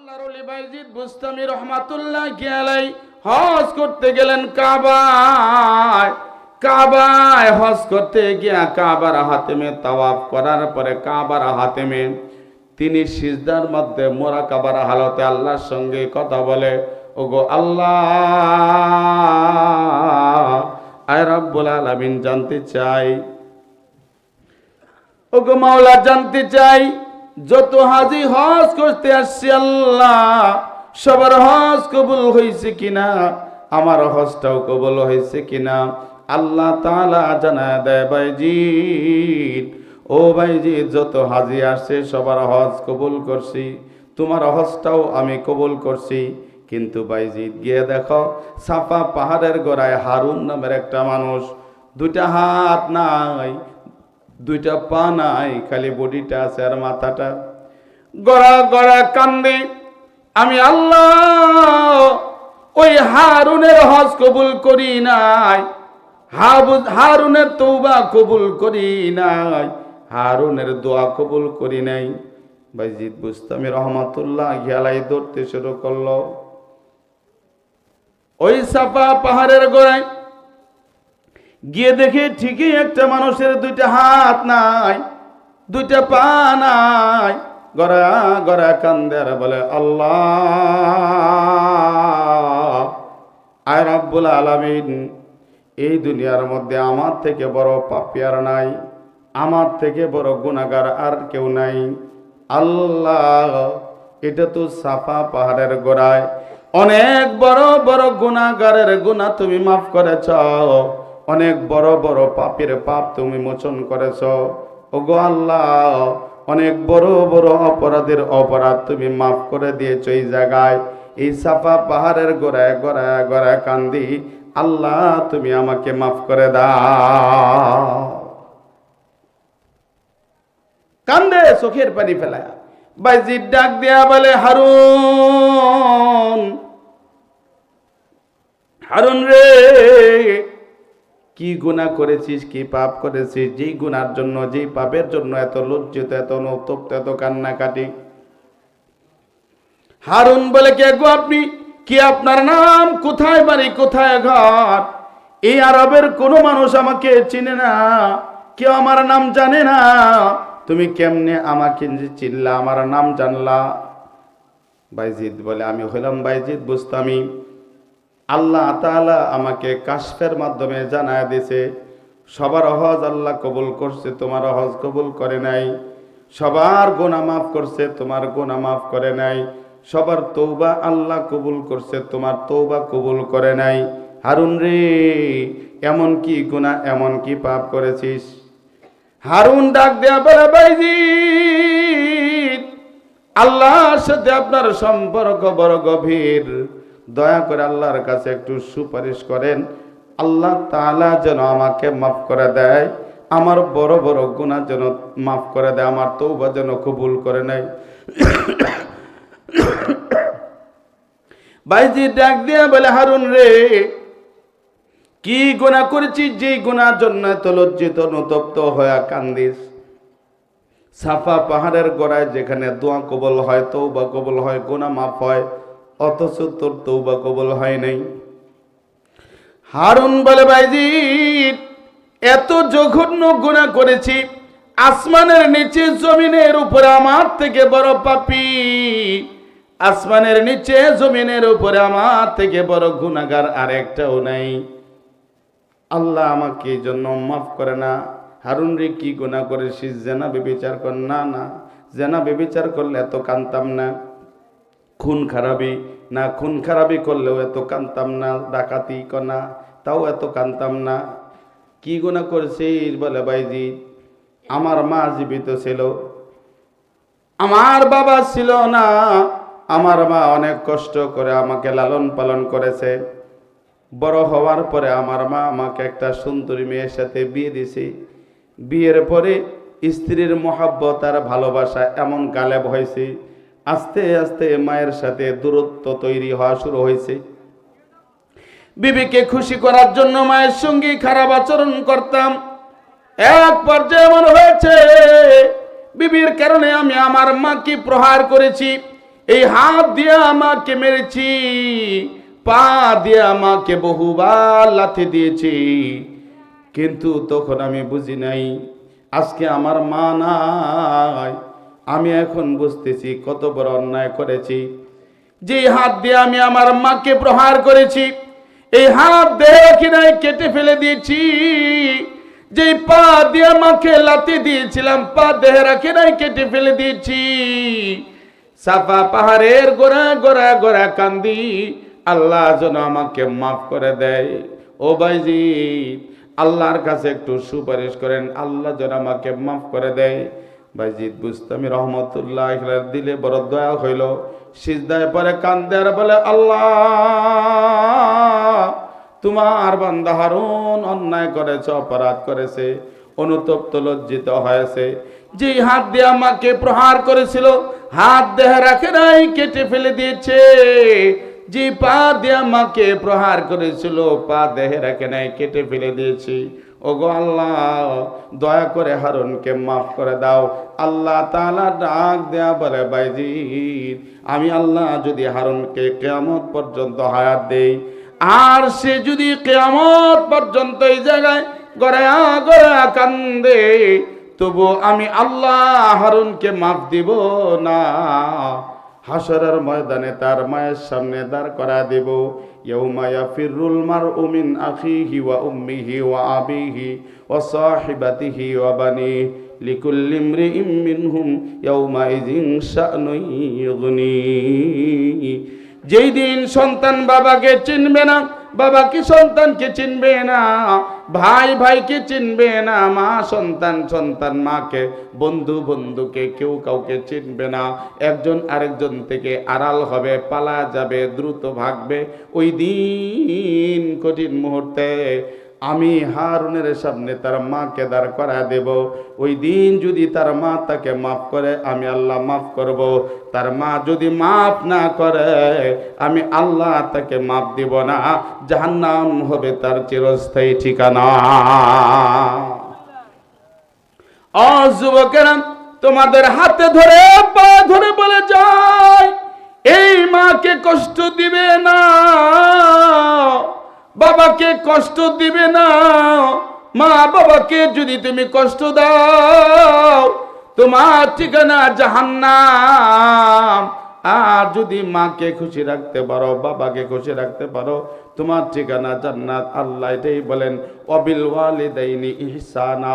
আল্লাহর ওলি বাইজিদ বুস্তামি রহমাতুল্লাহি আলাইহি হজ করতে গেলেন কাবায়। কাবায় হজ করতে গিয়া কাবার হাতেমে তাওয়াফ করার পরে কাবার হাতেমে তিনি সিজদার মধ্যে মুরাকাবার হালতে আল্লাহর সঙ্গে কথা বলে, ওগো আল্লাহ, আয় রব্বুল আলামিন জানতে চাই, ওগো মাওলা জানতে চাই, যত হাজি হজ করতে আসছে আল্লাহ সবার হজ কবুল হয়েছে কিনা, আমার হজটাও কবুল হয়েছে কিনা আল্লাহ তাআলা জানায় দেয় বাইজিদ, ও বাইজিদ যত হাজি আসছে সবার হজ কবুল করছি, তোমার হজটাও আমি কবুল করছি। কিন্তু বাইজিদ গিয়ে দেখো সাফা পাহাড়ের গোড়ায় হারুন নামের একটা মানুষ, দুইটা হাত নাই, দুইটা পা নাই, খালি বডিটা আছে আর মাথাটা। গড়া গড়া কান্দে, আমি আল্লাহ ওই হারুনের হজ কবুল করি নাই, হারুনের তওবা কবুল করি নাই, হারুনের দোয়া কবুল করি নাই। বাইজিদ বুস্তামি রহমাতুল্লাহি আলাইহি ধরতে শুরু করলো। ওই সাফা পাহাড়ের গোড়ায় গিয়ে দেখে ঠিকই একটা মানুষের দুইটা হাত নাই, দুইটা পা নাই, গড়া গড়া কান্দে আর বলে, আল্লাহ, আয় রব্বুল আলামিন, এই দুনিয়ার মধ্যে আমার থেকে বড় পাপী আর নাই, আমার থেকে বড় গুনাহগার আর কেউ নাই। আল্লাহ, এটা তো সাফা পাহাড়ের গোড়ায় অনেক বড় বড় গুনাহগারের গুনাহ তুমি মাফ করেছ, অনেক বড় বড় পাপের পাপ তুমি মোচন করেছ। ওগো আল্লাহ, অনেক বড় বড় অপরাধের অপরাধ তুমি মাফ করে দিয়েছ। এই জায়গায় এই সাফা পাহাড়ের গোড়ায় গোড়ায় গোড়ায় কান্দি, আল্লাহ তুমি আমাকে মাফ করে দাও। কান্দে চোখের পানি ফেলায়। বাইজিদ ডাক দেয়া বলে, হারুন, হারুন রে, কি গুনাহ করেছিস, কি পাপ করেছিস, যেই গুনার জন্য, যেই পাপের জন্য এত লজ্জিত, এত অনুতপ্ত, এত কান্নাকাটি? হারুন বলে, কে গো আপনি, কি আপনার নাম, কোথায় বাড়ি, কোথায় ঘর? এই আরবের কোনো মানুষ আমাকে চিনে না, কেউ আমার নাম জানে না, তুমি কেমনে আমাকে চিনলা, আমার নাম জানলা? বাইজিদ বলে, আমি হইলাম বাইজিদ বুস্তামি, আল্লাহ তাআলা আমাকে কাশফের মাধ্যমে জানায় দিয়েছে সবার হজ আল্লাহ কবুল করছে, তোমার হজ কবুল করে নাই, সবার গুনাহ মাফ করছে, তোমার গুনাহ মাফ করে নাই, সবার তওবা আল্লাহ কবুল করছে, তোমার তওবা কবুল করে নাই। হারুন রে, এমন কি গুনাহ, এমন কি পাপ করেছিস? হারুন ডাক দেয়া বলে, বাইজিদ, আল্লাহর সাথে আপনার সম্পর্ক বড় গভীর, দয়া করে আল্লাহর কাছে একটু সুপারিশ করেন, আল্লাহ তাআলা যেন আমাকে মাফ করে দেয়, আমার বড় বড় গুনাহ যেন মাফ করে দেয়, আমার তওবা যেন কবুল করে নেয়। বাইজিদ ডাক দিয়া বলে, হারুন রে, কি গুনাহ করেছিস, যে গুনার জন্য এত লজ্জিত অনুতপ্ত হয়ে কান্দিস? সাফা পাহাড়ের গোড়ায় যেখানে দোয়া কবুল হয়, তওবা কবুল হয়, গুনাহ মাফ হয়, অথচ তোর তওবা কবুল হয় নাই। হারুন বলে, বাইজিদ, এত জঘন্য গুনাহ করেছি, আসমানের নিচে জমিনের উপরে আমার থেকে বড় পাপী, আসমানের নিচে জমিনের উপরে আমার থেকে বড় গুনাহগার আর একটাও নাই, আল্লাহ আমাকে এই জন্য মাফ করে না। হারুন রে, কি গুনাহ করেছিস? জেনা ব্যভিচার কর? না না, জেনা ব্যভিচার করলে এত কানতাম না। খুন খারাপি? না, খুন খারাপি করলেও এত কানতাম না। ডাকাতি না, তাও এত কানতাম না। কি গুনাহ করেছিস? বলে, বাইজিদ, আমার মা জীবিত ছিল, আমার বাবা ছিল না, আমার মা অনেক কষ্ট করে আমাকে লালন পালন করেছে, বড় হওয়ার পরে আমার মা আমাকে একটা সুন্দরী মেয়ের সাথে বিয়ে দিয়েছে, বিয়ের পরে স্ত্রীর মহাব্বত আর ভালোবাসা এমন গালেব হয়েছে, আস্তে আস্তে মায়ের সাথে দূরত্ব তৈরি হওয়া শুরু হয়েছে। বিবিকে খুশি করার জন্য মায়ের সঙ্গে খারাপ আচরণ করতাম, এক পর্যায়ে এমন হয়েছে বিবির কারণে আমি আমার মাকে প্রহার করেছি, এই হাত দিয়ে আমাকে মেরেছি, পা দিয়ে আমাকে বহুবার লাথি দিয়েছি, কিন্তু তখন আমি বুঝি নাই আজকে আমার মা নাই। আমি এখন বুঝতেছি কত বড় অন্যায় করেছি। যে হাত দিয়ে আমি আমার মাকে প্রহার করেছি, এই হাত দেহে রাখি নাই, কেটে ফেলে দিয়েছি। যে পা দিয়ে মাকে লাথি দিয়েছিলাম, পা দেহে রাখি নাই, কেটে ফেলে দিয়েছি। সাফা পাহাড়ের গোড়া গোড়া গোড়া কান্দি, আল্লাহ যেন আমাকে মাফ করে দেয়। ও ভাইজি, আল্লাহর কাছে একটু সুপারিশ করেন, আল্লাহ যেন আমাকে মাফ করে দেয়। বাইজিদ বুস্তামি রহমতুল্লাহ দিলে বড় দয়া হইল, সিজদায় পরে কান্দে আর বলে, আল্লাহ তোমার বান্দা হারুন অন্যায় করেছে, অপরাধ করেছে, অনুতপ্ত লজ্জিত হয়েছে। যে হাত দিয়ে আমাকে প্রহার করেছিল, হাত দেহে রাখে নাই, কেটে ফেলে দিয়েছে। যে পা দিয়ে আমাকে প্রহার করেছিল, পা দেহে রাখে নাই, কেটে ফেলে দিয়েছি। ওগো আল্লাহ, দয়া করে হারুনকে মাফ করে দাও। আল্লাহ তাআলা ডাক দেয়া বলে, বাইজিদ আমি আল্লাহ যদি হারুনকে কিয়ামত পর্যন্ত হায়াত দেই, আর সে যদি কিয়ামত পর্যন্ত এই জায়গায় গড়ায়া গড়ায়া কান্দে, তবু আমি আল্লাহ হারুনকে মাফ দিব না। হাসরের ময়দানে তার মায়ের সামনে দাঁড় করা দেব। ইয়াউমা ইয়াফিরুল মারউ মিন আখিহি ওয়া উম্মিহি ওয়া আবিহি ওয়া সাহিবাতিহি ওয়া বানিহি লিকুল্লি ইমরিইম মিনহুম ইয়াউমা ইযিন শা'নুন ইউগনিহি। যেই দিন সন্তান বাবাকে চিনবে না, বাবা কি সন্তানকে চিনবে না, ভাই ভাইকে চিনবে না, মা সন্তান মাকে, বন্ধু বন্ধুকে, কেউ কাউকে চিনবে না। একজন আরেকজন থেকে আড়াল হবে, পালা যাবে, দ্রুত ভাগবে। ওই দিন কঠিন মুহূর্তে আমি হারুনের সামনে তার মাকে দাঁড় করা দেব। ওই দিন যদি তার মা তাকে মাফ করে, আমি আল্লাহ মাফ করব। তার মা যদি মাফ না করে, আমি আল্লাহ তাকে মাফ দিব না। জাহান্নাম হবে তার চিরস্থায়ী ঠিকানা। ও যুবকেরা, তোমাদের হাতে ধরে পা ধরে বলে যায়, এই মাকে কষ্ট দিবে না, বাবাকে কষ্ট দিবে না। মা বাবাকে যদি তুমি কষ্ট দাও, তোমার ঠিকানা জাহান্নাম। আর যদি মাকে খুশি রাখতে পারো, বাবাকে খুশি রাখতে পারো, তোমার ঠিকানা জান্নাত। আল্লাহ এটাই বলেন, ওয়াবিল ওয়ালিদাইনি ইহসানা।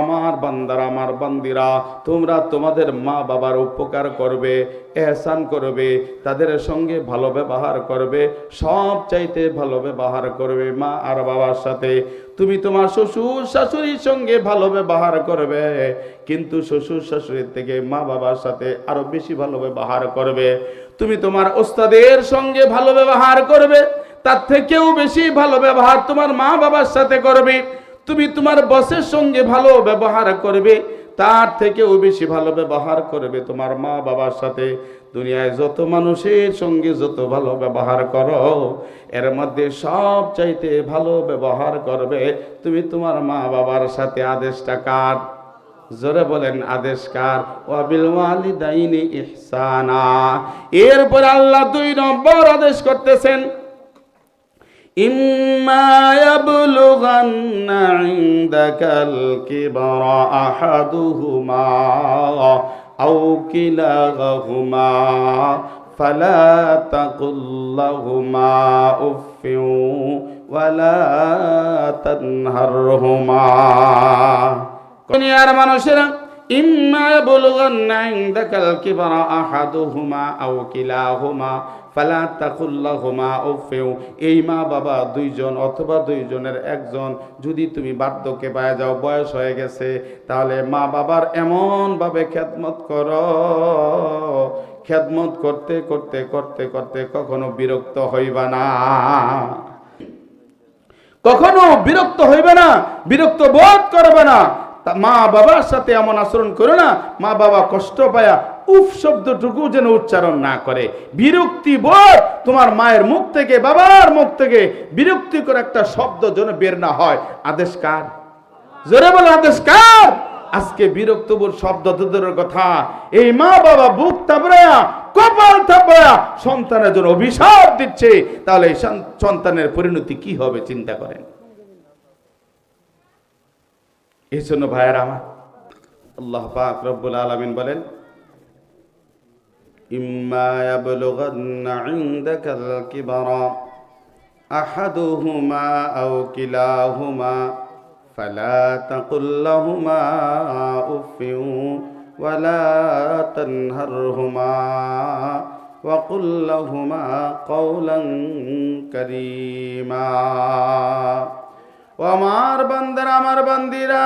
আমার বান্দারা, আমার বান্দিরা, তোমরা তোমাদের মা বাবার উপকার করবে, এহসান করবে, তাদের সঙ্গে ভালো ব্যবহার করবে, সব চাইতে ভালো ব্যবহার করবে মা আর বাবার সাথে। তুমি তোমার শ্বশুর শাশুড়ির সঙ্গে ভালো ব্যবহার করবে, কিন্তু শ্বশুর শাশুড়ির থেকে মা বাবার সাথে আরো বেশি ভালো ব্যবহার করবে। তুমি তোমার ওস্তাদের সঙ্গে ভালো ব্যবহার করবে, তার থেকেও বেশি ভালো ব্যবহার তোমার মা বাবার সাথে করবে। তুমি তোমার বসের সঙ্গে ভালো ব্যবহার করবে, তার থেকেও বেশি ভালো ব্যবহার করবে তোমার মা বাবার সাথে। দুনিয়ায় যত মানুষের সঙ্গে যত ভালো ব্যবহার করো, এর মধ্যে সব চাইতে ভালো ব্যবহার করবে তুমি তোমার মা বাবার সাথে। আদেশটা কার? জোরে বলেন, আদেশ কার? ওয়াবিল ওয়ালিদাইনি ইহসানা। এরপর আল্লাহ 2 নম্বর আদেশ করতেছেন, ইম্মা ইয়াবলুগান্না ইনদাকাল কিবরা আহাদুহুমা আও কিলাহুমা ফালা তাকুল লাহুমা উফফিন ওয়ালা তানহারহুমা। দুনিয়ার মানুষেরা, ইম্মা ইয়াবলুগান্না ইনদাকাল কিবরা আহাদুহুমা আও কিলাহুমা ফালা তাকুল লাহুমা উফফিন। এই মা বাবা 2 জন অথবা 2 জনের একজন যদি তুমি বার্ধক্যে পায়ে যাও, বয়স হয়ে গেছে, তাহলে মা বাবার এমন ভাবে খেদমত করো, খেদমত করতে করতে করতে করতে কখনো বিরক্ত হইবা না, কখনো বিরক্ত হইবে না, বিরক্ত বোধ করবে না। মা বাবার সাথে এমন আচরণ করো না, মা বাবা কষ্ট পায়া উফ শব্দটুকু যেন উচ্চারণ না করে। বিরক্তি বোধ তোমার মায়ের মুখ থেকে, বাবার মুখ থেকে বিরক্তিকর একটা শব্দ যেন বের না হয়। আদেশ কার? জোরে বলে, আদেশ কার? আজকে বিরক্তবোধ শব্দ দূরের কথা, এই মা বাবা বুক তাবড়ায়া কপাল থাপড়া সন্তানের জন্য অভিশাপ দিচ্ছে, তাহলে এই সন্তানের পরিণতি কি হবে চিন্তা করেন। এই জন্য ভাইয়েরা আমার, আল্লাহ পাক রব্বুল আলামিন বলেন, ইম্মা ইয়াবলুগান্না ইনদাকাল কিবারা আহাদুহুমা আও কিলাহুমা ফালা তাকুল লাহুমা উফিন ওয়ালা তানহারহুমা ওয়া কুল লাহুমা কওলান কারীমা। ও আমার বান্দারা, আমার বান্দিরা,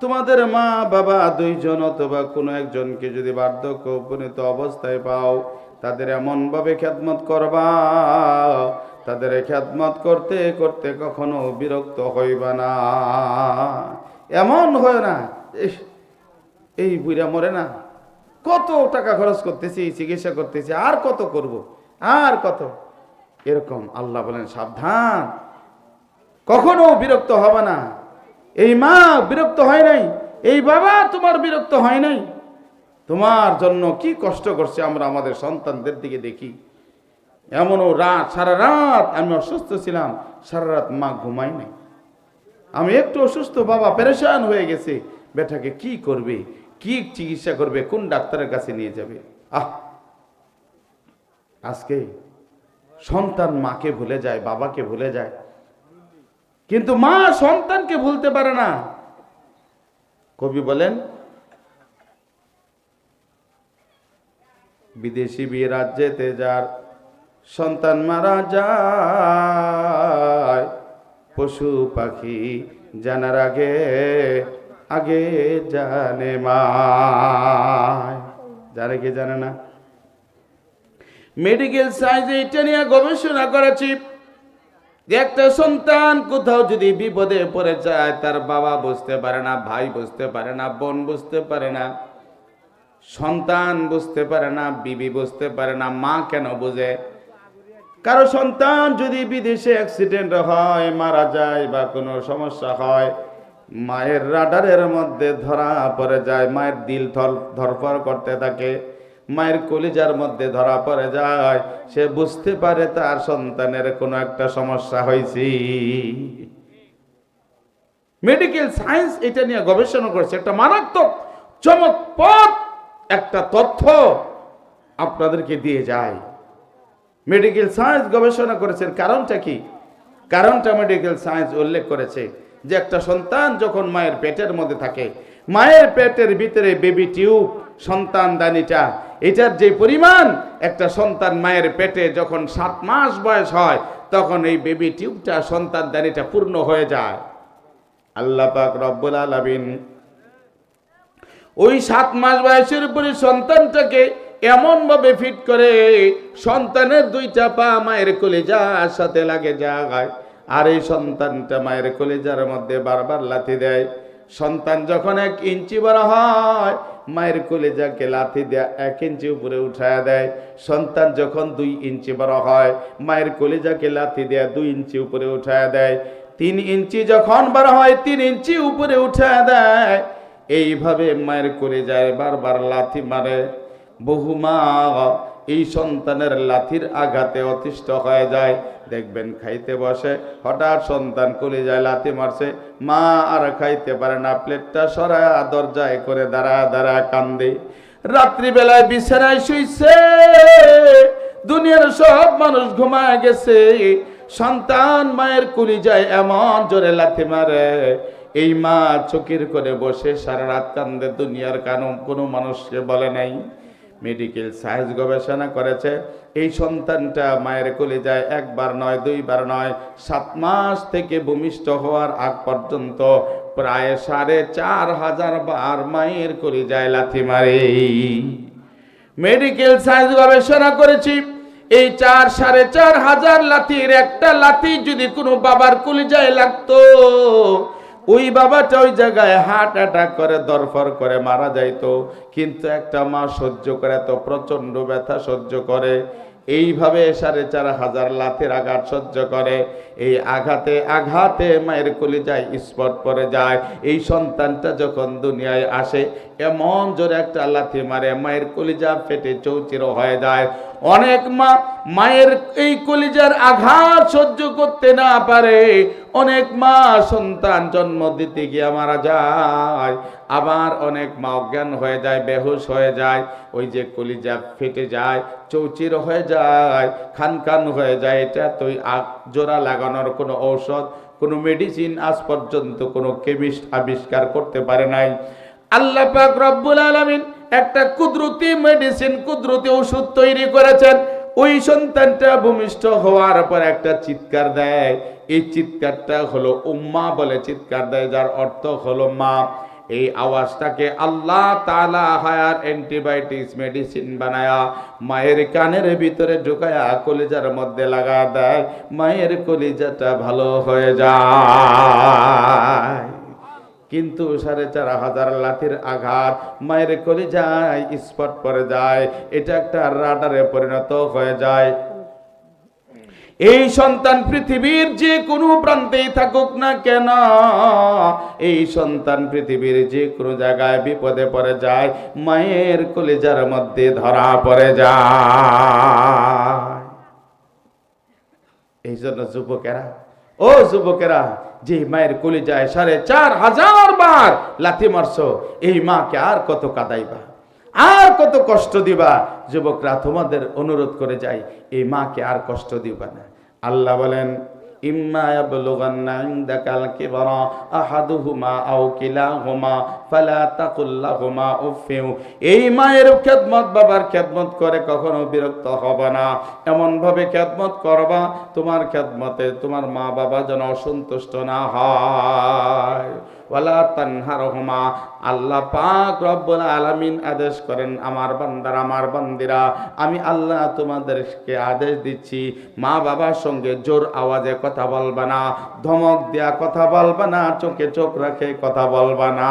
তোমাদের মা বাবা দুইজন অথবা কোনো একজনকে যদি বার্ধক্য উপনীত অবস্থায় পাও, তাদের এমনভাবে খেদমত করবা, তাদের খেদমত করতে করতে কখনো বিরক্ত হইবা না। এমন হয় না এই বুড়া মরে না, কত টাকা খরচ করতেছি, চিকিৎসা করতেছি, আর কত করব, আর কত, এরকম। আল্লাহ বলেন সাবধান, কখনো বিরক্ত হবে না। এই মা বিরক্ত হয় নাই, এই বাবা তোমার বিরক্ত হয় নাই, তোমার জন্য কি কষ্ট করছে আমরা আমাদের সন্তানদের দিকে দেখি। এমনও রাত, সারা রাত আমি অসুস্থ ছিলাম, সারা রাত মা ঘুমাই নাই, আমি একটু অসুস্থ, বাবা পেরেশান হয়ে গেছে, বেটাকে কি করবে, কি চিকিৎসা করবে, কোন ডাক্তারের কাছে নিয়ে যাবে। আজকে সন্তান মাকে ভুলে যায়, বাবাকে ভুলে যায়, কিন্তু মা সন্তানকে ভুলতে পারে না। কবি বলেন, বিদেশি বিয়ে রাজ্যেতে যার সন্তান মারা যায়, পশু পাখি জানার আগে আগে জানে মা। জানে কি জানে না? মেডিকেল সায়েন্সে এটা নিয়ে গবেষণা করেছি, একটা সন্তান কোথাও যদি বিপদে পড়ে যায়, তার বাবা বুঝতে পারে না, ভাই বুঝতে পারে না, বোন বুঝতে পারে না, সন্তান বুঝতে পারে না, বিবি বুঝতে পারে না, মা কেন বুঝে? কারো সন্তান যদি বিদেশে অ্যাক্সিডেন্ট হয়, মারা যায় বা কোনো সমস্যা হয়, মায়ের রাডারের মধ্যে ধরা পড়ে যায়, মায়ের দিল ধরফড় করতে থাকে, মায়ের কলিজার মধ্যে ধরা পড়ে যায়, সে বুঝতে পারে তার সন্তানের কোনো একটা সমস্যা হয়েছে। মেডিকেল সায়েন্স এটা নিয়ে গবেষণা করছে, একটা মারাত্মক চমকপ্রদ একটা তথ্য আপনাদেরকে দিয়ে যায়। মেডিকেল সায়েন্স গবেষণা করেছেন, কারণটা কি? কারণটা মেডিকেল সায়েন্স উল্লেখ করেছে যে একটা সন্তান যখন মায়ের পেটের মধ্যে থাকে, মায়ের পেটের ভিতরে বেবি টিউব, সন্তান দানিটা, এটার যে পরিমাণ, একটা সন্তান মায়ের পেটে যখন 7 মাস বয়স হয়, তখন এই বেবি টিউবটা, সন্তান দানিটা পূর্ণ হয়ে যায়। আল্লাহ পাক রব্বুল আলামিন ওই 7 মাস বয়সের উপরে সন্তানটাকে এমন ভাবে ফিট করে, সন্তানের 2টা পা মায়ের কলিজার সাথে লাগে যায়, আর এই সন্তানটা মায়ের কলিজার মধ্যে বারবার লাথি দেয়। সন্তান যখন 1 ইঞ্চি বড় হয়, মায়ের কলিজাকে লাথি দেয়া 1 ইঞ্চি উপরে উঠায় দেয়। সন্তান যখন 2 ইঞ্চি বড় হয়, মায়ের কলিজাকে লাথি দেয়া 2 ইঞ্চি উপরে উঠায় দেয়। 3 ইঞ্চি যখন বড় হয়, 3 ইঞ্চি উপরে উঠায় দেয়। এইভাবে মায়ের কলিজায় বারবার লাথি মারে। বহু মা এই সন্তানের লাথির আঘাতে অতিষ্ঠ হয়ে যায়। দেখবেন খাইতে বসে, হঠাৎ সন্তান কলিজায় লাথি মারছে, মা আর খাইতে পারে না, প্লেটটা সরায় দরজায় করে দাঁড়া কান্দে। রাত্রিবেলায় বিছানায় শুইছে, দুনিয়ার সব মানুষ ঘুমায় গেছে, সন্তান মায়ের কলিজায় এমন জোরে লাথি মারে, এই মা চকির করে বসে সারা রাত কান্দে, দুনিয়ার কোনো মানুষকে বলে নাই। মেডিকেল সায়েন্স গবেষণা করেছে, এই সন্তানটা মায়ের কলিজায় 1 বার নয়, 2 বার নয়, 7 মাস থেকে ভূমিষ্ঠ হওয়ার আগ পর্যন্ত প্রায় 4500 বার মায়ের কলিজায় লাথি মারে। মেডিকেল সায়েন্স গবেষণা করেছি, এই 4500 লাথির একটা লাথি যদি কোনো বাবার কলিজায় লাগতো, ওই বাবাটা ওই জায়গায় হার্ট অ্যাটাক করে দরফর করে মারা যাইতো। কিন্তু একটা মা সহ্য করে, এত প্রচন্ড ব্যথা সহ্য করে, এইভাবে 4500 লাথির আঘাত সহ্য করে। এই আঘাতে মায়ের কলিজায় স্পট পড়ে যায়। এই সন্তানটা যখন দুনিয়ায় আসে, এমন জোরে একটা লাথি মারে মায়ের কলিজা ফেটে চৌচির হয়ে যায়। অনেক মা মায়ের এই কলিজার আঘাত সহ্য করতে না পারে, অনেক মা সন্তান জন্ম দিতে গিয়ে মারা যায়, আবার অনেক মা অজ্ঞান হয়ে যায়, বেহুশ হয়ে যায়। ওই যে কলিজা ফেটে যায়, চৌচির হয়ে যায়, খান হয়ে যায়, এটা তো জোড়া লাগানোর কোনো ঔষধ, কোনো মেডিসিন আজ পর্যন্ত কোনো কেমিস্ট আবিষ্কার করতে পারে নাই। আল্লাহ পাক রব্বুল আলামিন একটা কুদরতি মেডিসিন, কুদরতি ওষুধ তৈরি করেছেন। ওই সন্তানটা ভূমিষ্ঠ হওয়ার পর একটা চিৎকার দেয়, এই চিৎকারটা হলো উম্মা বলে চিৎকার দেয়, যার অর্থ হলো মা। এই আওয়াজটাকে আল্লাহ তাআলা হায়ার অ্যান্টিবায়োটিক্স মেডিসিন বানায়া মায়ের কানের ভিতরে ঢুকায়া কলিজার মধ্যে লাগা দেয়, মায়ের কলিজাটা ভালো হয়ে যায়। কিন্তু 4,500 লাঠির আঘাত মায়ের কলিজায় স্পট পড়ে যায়, এটা একটা রাডারে পরিণত হয়ে যায়। এই সন্তান পৃথিবীর যে কোনো প্রান্তেই থাকুক না কেন, এই সন্তান পৃথিবীর যে কোনো জায়গায় বিপদে পড়ে যায়, মায়ের কলিজার মধ্যে ধরা পড়ে যায়। এই জন্য যুবকেরা, ও যুবকেরা, যে মায়ের কলিজায় 4,500 বার লাথি মারছো, এই মাকে আর কত কাঁদাইবা, আর কত কষ্ট দিবা? যুবকরা, তোমাদের অনুরোধ করে যাই, এই মাকে আর কষ্ট দিবা না। আল্লাহ বলেন, ইম্মা ইয়াবলুগান্না ইনদাকাল কিবরা আহাদুহুমা আও কিলাহুমা ফালা তাকুল লাহুমা উফিউ। এই মায়ের খেদমত, বাবার খেদমত করে কখনো বিরক্ত হবে না, এমন ভাবে খেদমত করবা তোমার খেদমতে তোমার মা বাবা যেন অসন্তুষ্ট না হয়। ওয়ালা তানহারহুমা, আল্লাহ পাক রব্বুল আলামিন আদেশ করেন, আমার বান্দারা, আমার বান্দিরা, আমি আল্লাহ তোমাদেরকে আদেশ দিচ্ছি, মা বাবার সঙ্গে জোর আওয়াজে কথা বলবা না, ধমক দেয়া কথা বলবা না, চোখে চোখ রাখে কথা বলবা না।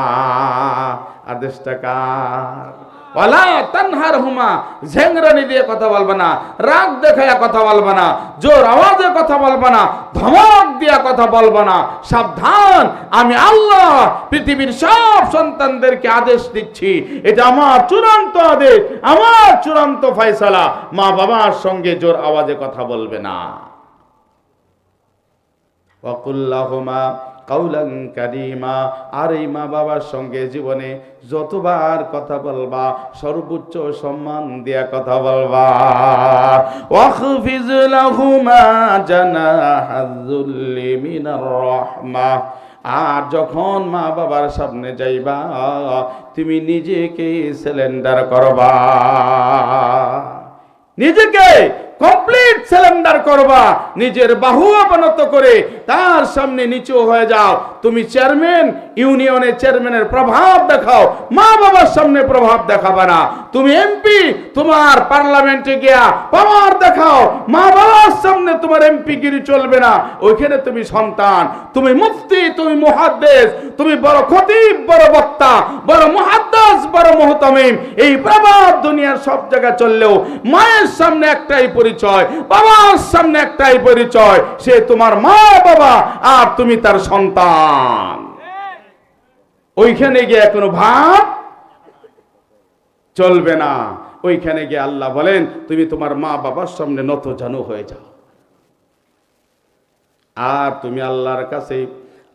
আদেশটা কার? ওয়ালা তানহারহুমা, ঝেংরানি দিয়ে কথা বলবা না, রাগ দেখায়া কথা বলবা না, জোর আওয়াজে কথা বলবা না, ধমক দিয়া কথা বলবা না। সাবধান, আমি আল্লাহ পৃথিবীর সব সন্তানদেরকে আদেশ দিচ্ছি, এটা আমার চূড়ান্ত আদেশ, আমার চূড়ান্ত ফয়সালা, মা বাবার সঙ্গে জোর আওয়াজে কথা বলবে না। ওয়াকুল্লাহুমা কাউলান কারীমা, আর এই মা বাবার সঙ্গে জীবনে যতবার কথা বলবা সর্বোচ্চ সম্মান দিয়া কথা বলবা। ওয়াখফিজ লাহুমা জানাহাযুল্লি মিনার রাহমা, আর যখন মা বাবার সামনে যাইবা তুমি নিজেকে সিলেন্ডার করবা, নিজেকে কমপ্লিট সিলেন্ডার করবা, নিজের বাহু অবনত করে তার সামনে নিচু হয়ে যাও। তুমি চেয়ারম্যান, ইউনিয়নের চেয়ারম্যানের প্রভাব দেখাও, মা বাবার সামনে প্রভাব দেখাবে না। তুমি এমপি, তোমার পার্লামেন্টে গিয়া পাওয়ার দেখাও, মা বাবার সামনে তোমার এমপি গিরি চলবে না। ওইখানে তুমি সন্তান, তুমি মুফতি, তুমি মুহাদ্দিস, তুমি বড় খতিব, বড় বক্তা, বড় মুহাদ্দিস, বড় মুহতামিম, এই প্রভাব দুনিয়ার সব জায়গায় চললেও মায়ের সামনে একটাই পরিচয়, বাবার সামনে একটাই পরিচয়, সে তোমার মা বাবা আর তুমি তার সন্তান। ওইখানে গিয়ে কোনো ভাব চলবে না। ওইখানে গিয়ে আল্লাহ বলেন, তুমি তোমার মা বাবার সামনে নত জানু হয়ে যাও। আর তুমি আল্লাহর কাছে,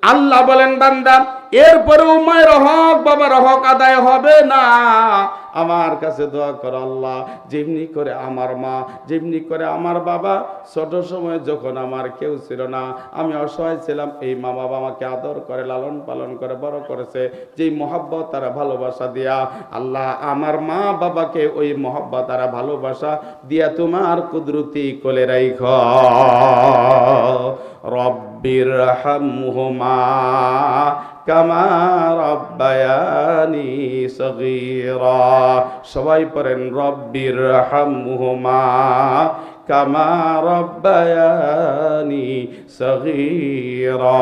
আল্লাহ বলেন, বান্দা, এরপরেও মায়ের হক বাবার হক আদায় হবে না। আমার কাছে দোয়া করো, আল্লাহ যেমনি করে আমার মা, যেমনি করে আমার বাবা ছোট সময় যখন আমার কেউ ছিল না, আমি অসহায় ছিলাম, এই মা বাবা আমাকে আদর করে লালন পালন করে বড় করেছে, যেই মহব্বত তারা ভালোবাসা দিয়া, আল্লাহ আমার মা বাবাকে ওই মহব্বত তারা ভালোবাসা দিয়া তোমার কুদরতি কোলে রাইখো। রব্বিরহামহুমা কামা রাব্বায়ানি সগীরা। সবাই পড়েন, রব্বিরহামহুমা কামা রাব্বায়ানি সগীরা।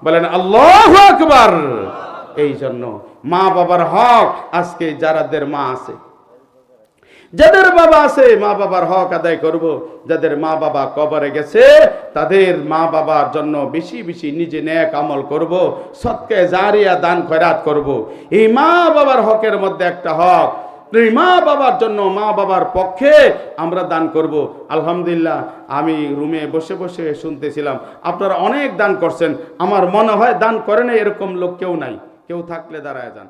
বলেন আল্লাহু আকবার। এই জন্য মা বাবার হক, আজকে যারাদের মা আছে, যাদের বাবা আছে মা বাবার হক আদায় করব। যাদের মা বাবা কবরে গেছে তাদের মা বাবার জন্য বেশি বেশি নিজে নেক আমল করব, সদকা জারিয়া দান খয়রাত করব। এই মা বাবার হকের মধ্যে একটা হক, এই মা বাবার জন্য মা বাবার পক্ষে আমরা দান করব। আলহামদুলিল্লাহ, আমি রুমে বসে বসে শুনতেছিলাম আপনারা অনেক দান করছেন। আমার মনে হয় দান করে না এরকম লোক কেউ নাই। কেউ থাকলে দাঁড়ায় যান।